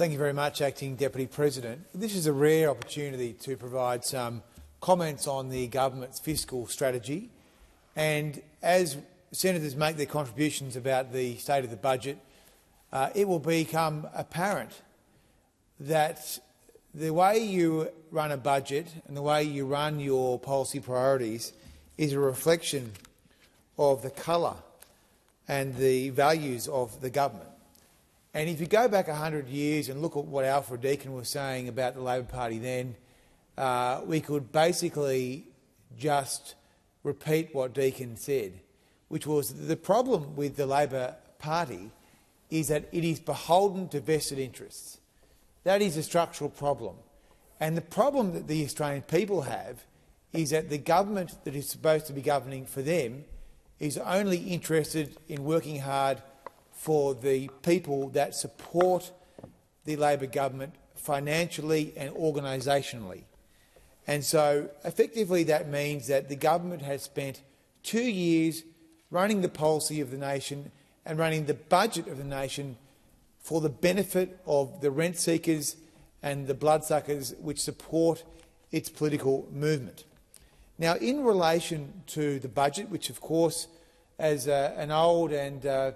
Thank you very much, Acting Deputy President. This is a rare opportunity to provide some comments on the government's fiscal strategy. And as senators make their contributions about the state of the budget, it will become apparent that the way you run a budget and the way you run your policy priorities is a reflection of the colour and the values of the government. And if you go back 100 years and look at what Alfred Deakin was saying about the Labor Party then, we could basically just repeat what Deakin said, which was the problem with the Labor Party is that it is beholden to vested interests. That is a structural problem. And the problem that the Australian people have is that the government that is supposed to be governing for them is only interested in working hard for the people that support the Labor government financially and organisationally. And so effectively that means that the government has spent 2 years running the policy of the nation and running the budget of the nation for the benefit of the rent seekers and the bloodsuckers which support its political movement. Now, in relation to the budget, which of course, as an old and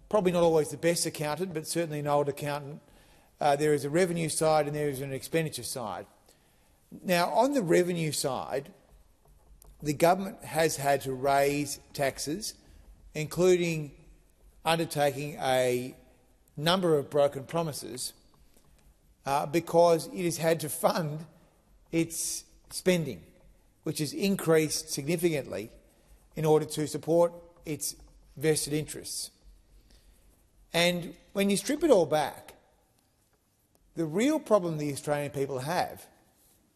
probably not always the best accountant, but certainly an old accountant, there is a revenue side and there is an expenditure side. Now, on the revenue side, the government has had to raise taxes, including undertaking a number of broken promises, because it has had to fund its spending, which has increased significantly in order to support its vested interests. And when you strip it all back, the real problem the Australian people have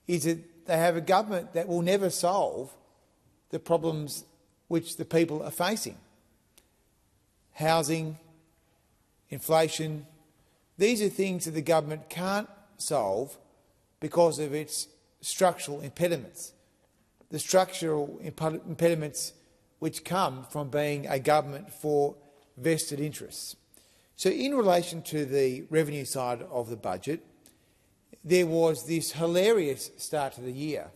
is that they have a government that will never solve the problems which the people are facing. Housing, inflation, these are things that the government can't solve because of its structural impediments. The structural impediments which come from being a government for vested interests. So in relation to the revenue side of the budget, there was this hilarious start to the year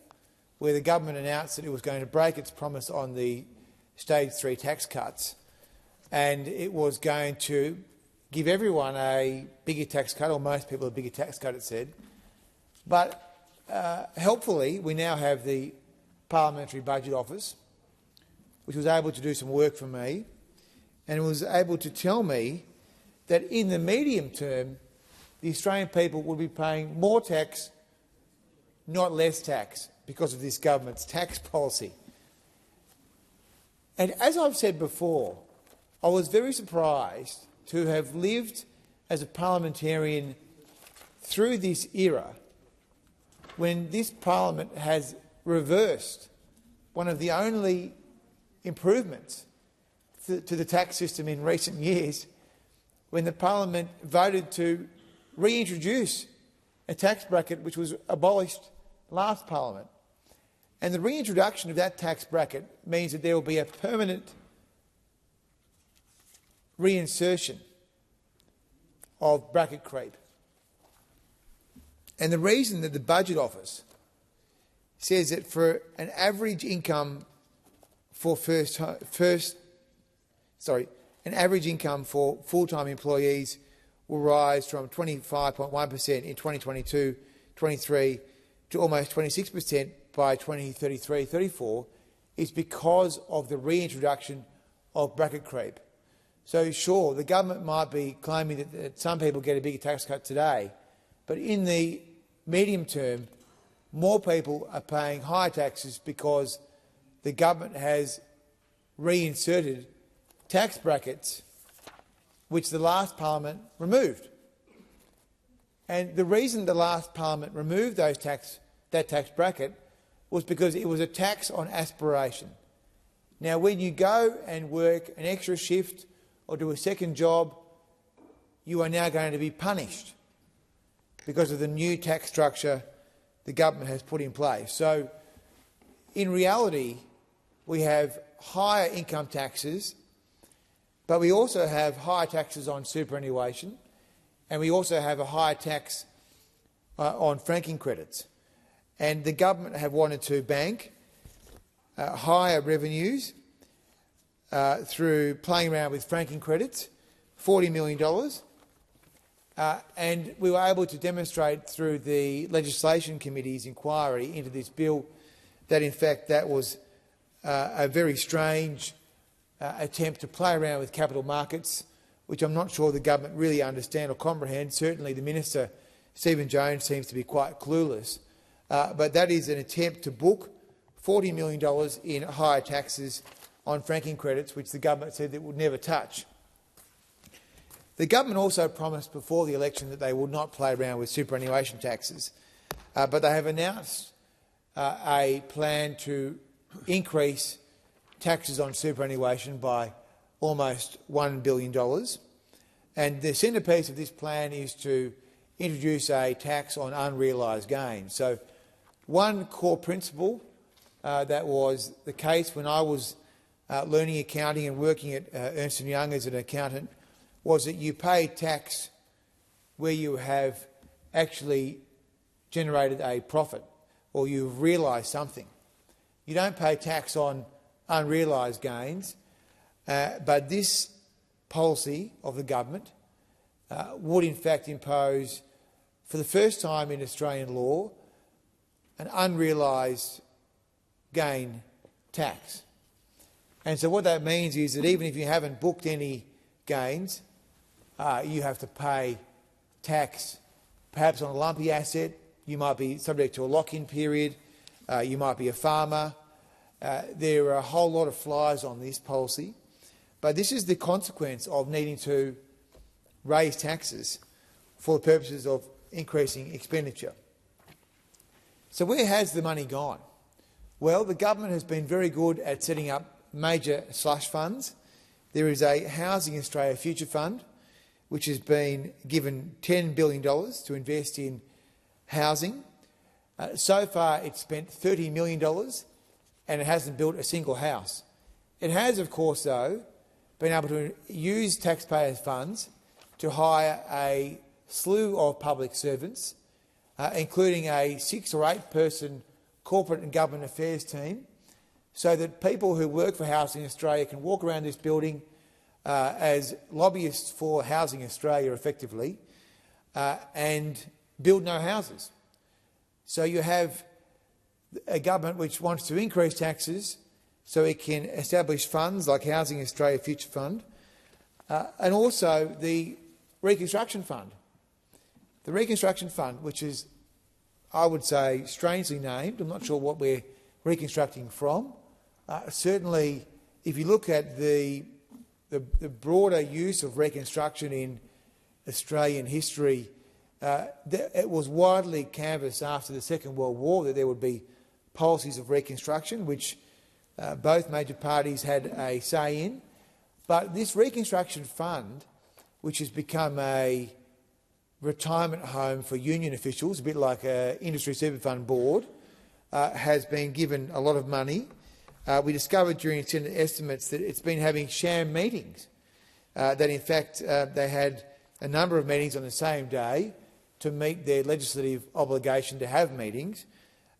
where the government announced that it was going to break its promise on the Stage 3 tax cuts and it was going to give everyone a bigger tax cut, or most people a bigger tax cut, it said. But helpfully, we now have the Parliamentary Budget Office, which was able to do some work for me and was able to tell me that in the medium term, the Australian people will be paying more tax, not less tax, because of this government's tax policy. And as I've said before, I was very surprised to have lived as a parliamentarian through this era when this parliament has reversed one of the only improvements to the tax system in recent years, when the parliament voted to reintroduce a tax bracket which was abolished last parliament. And the reintroduction of that tax bracket means that there will be a permanent reinsertion of bracket creep. And the reason that the Budget Office says that for an average income for an average income for full-time employees will rise from 25.1% in 2022-23 to almost 26% by 2033-34 is because of the reintroduction of bracket creep. So sure, the government might be claiming that some people get a bigger tax cut today, but in the medium term, more people are paying higher taxes because the government has reinserted tax brackets which the last parliament removed. And the reason the last parliament removed that tax bracket was because it was a tax on aspiration. Now, when you go and work an extra shift or do a second job, you are now going to be punished because of the new tax structure the government has put in place. So, in reality, we have higher income taxes, but we also have higher taxes on superannuation, and we also have a higher tax on franking credits. And the government have wanted to bank higher revenues through playing around with franking credits, $40 million. And we were able to demonstrate through the Legislation Committee's inquiry into this bill that, in fact, that was a very strange attempt to play around with capital markets, which I'm not sure the government really understand or comprehend. Certainly the Minister, Stephen Jones, seems to be quite clueless. But that is an attempt to book $40 million in higher taxes on franking credits, which the government said it would never touch. The government also promised before the election that they would not play around with superannuation taxes, but they have announced a plan to increase taxes on superannuation by almost $1 billion. And the centrepiece of this plan is to introduce a tax on unrealised gains. So one core principle that was the case when I was learning accounting and working at Ernst & Young as an accountant was that you pay tax where you have actually generated a profit or you've realised something. You don't pay tax on unrealised gains, but this policy of the government would in fact impose, for the first time in Australian law, an unrealised gain tax. And so what that means is that even if you haven't booked any gains, you have to pay tax perhaps on a lumpy asset. You might be subject to a lock-in period. You might be a farmer. There are a whole lot of flies on this policy. But this is the consequence of needing to raise taxes for the purposes of increasing expenditure. So where has the money gone? Well, the government has been very good at setting up major slush funds. There is a Housing Australia Future Fund, which has been given $10 billion to invest in housing. So far, it's spent $30 million and it hasn't built a single house. It has, of course, though, been able to use taxpayers' funds to hire a slew of public servants, including a 6 or 8 person corporate and government affairs team, so that people who work for Housing Australia can walk around this building as lobbyists for Housing Australia effectively and build no houses. So you have a government which wants to increase taxes so it can establish funds like Housing Australia Future Fund and also the Reconstruction Fund. The Reconstruction Fund, which is, I would say, strangely named. I'm not sure what we're reconstructing from. Certainly, if you look at the broader use of reconstruction in Australian history, it was widely canvassed after the Second World War that there would be policies of reconstruction, which both major parties had a say in. But this Reconstruction Fund, which has become a retirement home for union officials, a bit like an industry super fund board, has been given a lot of money. We discovered during Senate estimates that it's been having sham meetings, that in fact they had a number of meetings on the same day to meet their legislative obligation to have meetings.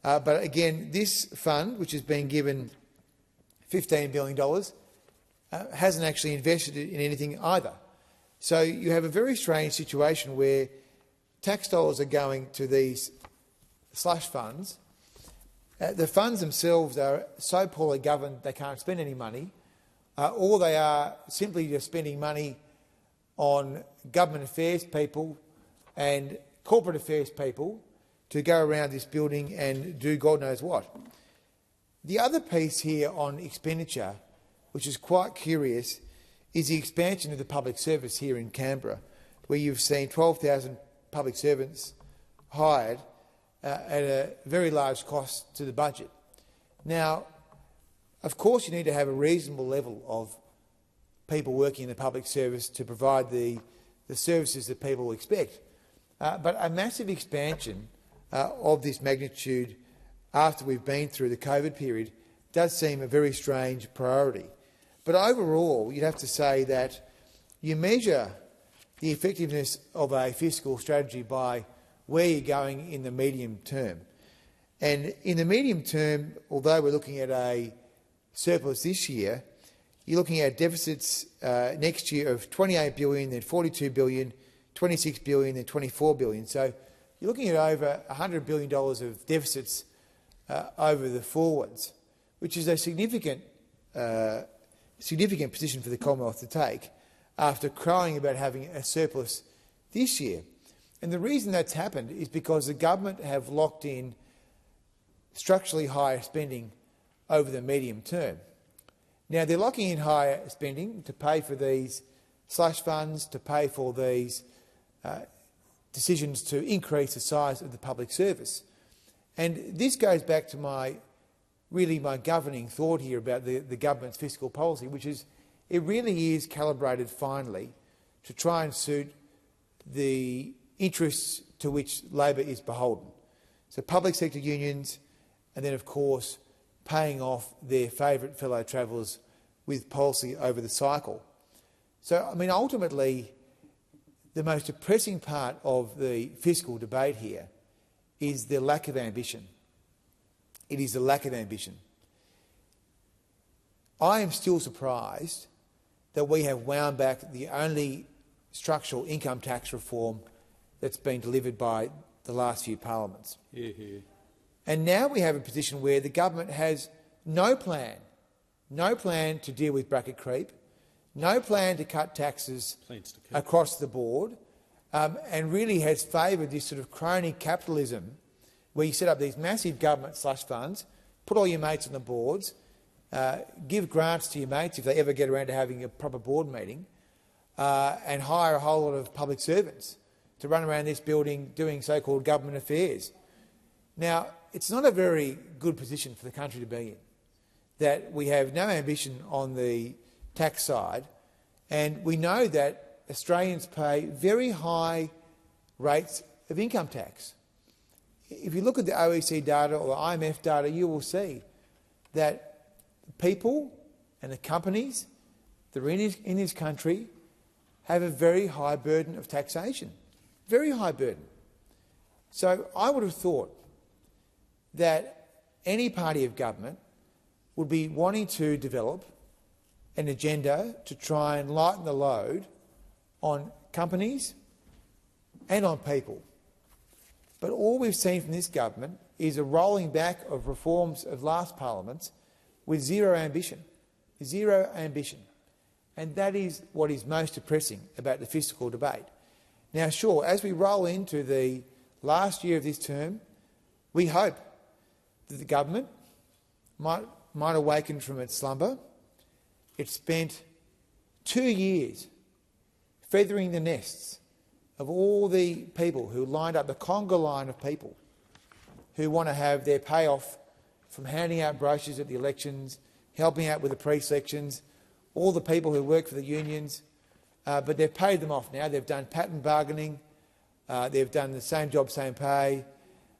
But again, this fund, which has been given $15 billion, hasn't actually invested in anything either. So you have a very strange situation where tax dollars are going to these slush funds. The funds themselves are so poorly governed they can't spend any money, or they are simply just spending money on government affairs people and corporate affairs people to go around this building and do God knows what. The other piece here on expenditure, which is quite curious, is the expansion of the public service here in Canberra, where you've seen 12,000 public servants hired at a very large cost to the budget. Now, of course, you need to have a reasonable level of people working in the public service to provide the services that people expect. But a massive expansion of this magnitude after we've been through the COVID period does seem a very strange priority. But overall, you'd have to say that you measure the effectiveness of a fiscal strategy by where you're going in the medium term. And in the medium term, although we're looking at a surplus this year, you're looking at deficits next year of $28 billion, then $42 billion, $26 billion, then $24 billion. So you're looking at over $100 billion of deficits over the forwards, which is a significant position for the Commonwealth to take after crying about having a surplus this year. And the reason that's happened is because the government have locked in structurally higher spending over the medium term. Now, they're locking in higher spending to pay for these slush funds, to pay for these decisions to increase the size of the public service. And this goes back to my governing thought here about the government's fiscal policy, which is it really is calibrated finely to try and suit the interests to which Labor is beholden. So public sector unions, and then, of course, paying off their favourite fellow travellers with policy over the cycle. So, I mean, ultimately, the most depressing part of the fiscal debate here is the lack of ambition. It is the lack of ambition. I am still surprised that we have wound back the only structural income tax reform that's been delivered by the last few parliaments. And now we have a position where the government has no plan to deal with bracket creep, no plan to cut taxes across the board, and really has favoured this sort of crony capitalism where you set up these massive government slush funds, put all your mates on the boards, give grants to your mates if they ever get around to having a proper board meeting, and hire a whole lot of public servants to run around this building doing so-called government affairs. Now, it's not a very good position for the country to be in, that we have no ambition on the tax side, and we know that Australians pay very high rates of income tax. If you look at the OECD data or the IMF data, you will see that people and the companies that are in this country have a very high burden of taxation, very high burden. So I would have thought that any party of government would be wanting to develop an agenda to try and lighten the load on companies and on people. But all we've seen from this government is a rolling back of reforms of last parliaments with zero ambition. Zero ambition. And that is what is most depressing about the fiscal debate. Now, sure, as we roll into the last year of this term, we hope that the government might awaken from its slumber. It spent 2 years feathering the nests of all the people who lined up, the conga line of people who want to have their payoff from handing out brochures at the elections, helping out with the pre-selections, all the people who work for the unions, but they've paid them off now. They've done pattern bargaining, they've done the same job, same pay,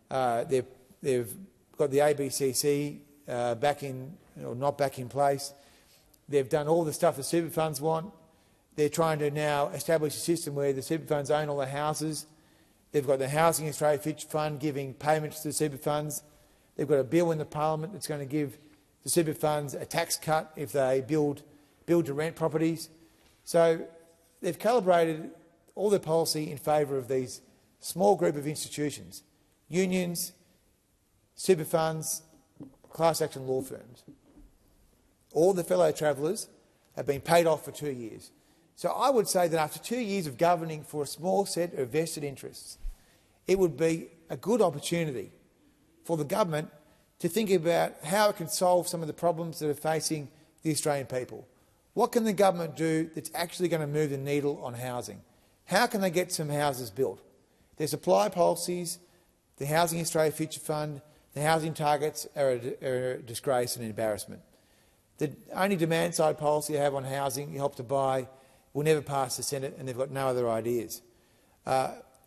they've got the ABCC back in, or not back in place. They've done all the stuff the super funds want. They're trying to now establish a system where the super funds own all the houses. They've got the Housing Australia Future Fund giving payments to the super funds. They've got a bill in the parliament that's going to give the super funds a tax cut if they build to rent properties. So they've calibrated all their policy in favour of these small group of institutions, unions, super funds, class action law firms. All the fellow travellers have been paid off for 2 years. So I would say that after 2 years of governing for a small set of vested interests, it would be a good opportunity for the government to think about how it can solve some of the problems that are facing the Australian people. What can the government do that's actually going to move the needle on housing? How can they get some houses built? Their supply policies, the Housing Australia Future Fund, the housing targets are a disgrace and an embarrassment. The only demand-side policy they have on housing, Help to Buy, will never pass the Senate, and they've got no other ideas.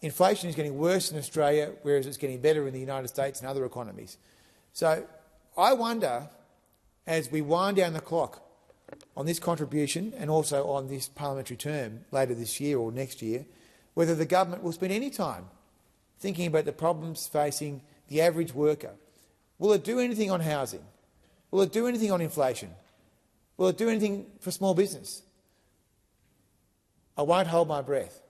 Inflation is getting worse in Australia, whereas it's getting better in the United States and other economies. So I wonder, as we wind down the clock on this contribution and also on this parliamentary term later this year or next year, whether the government will spend any time thinking about the problems facing the average worker. Will it do anything on housing? Will it do anything on inflation? Will it do anything for small business? I won't hold my breath.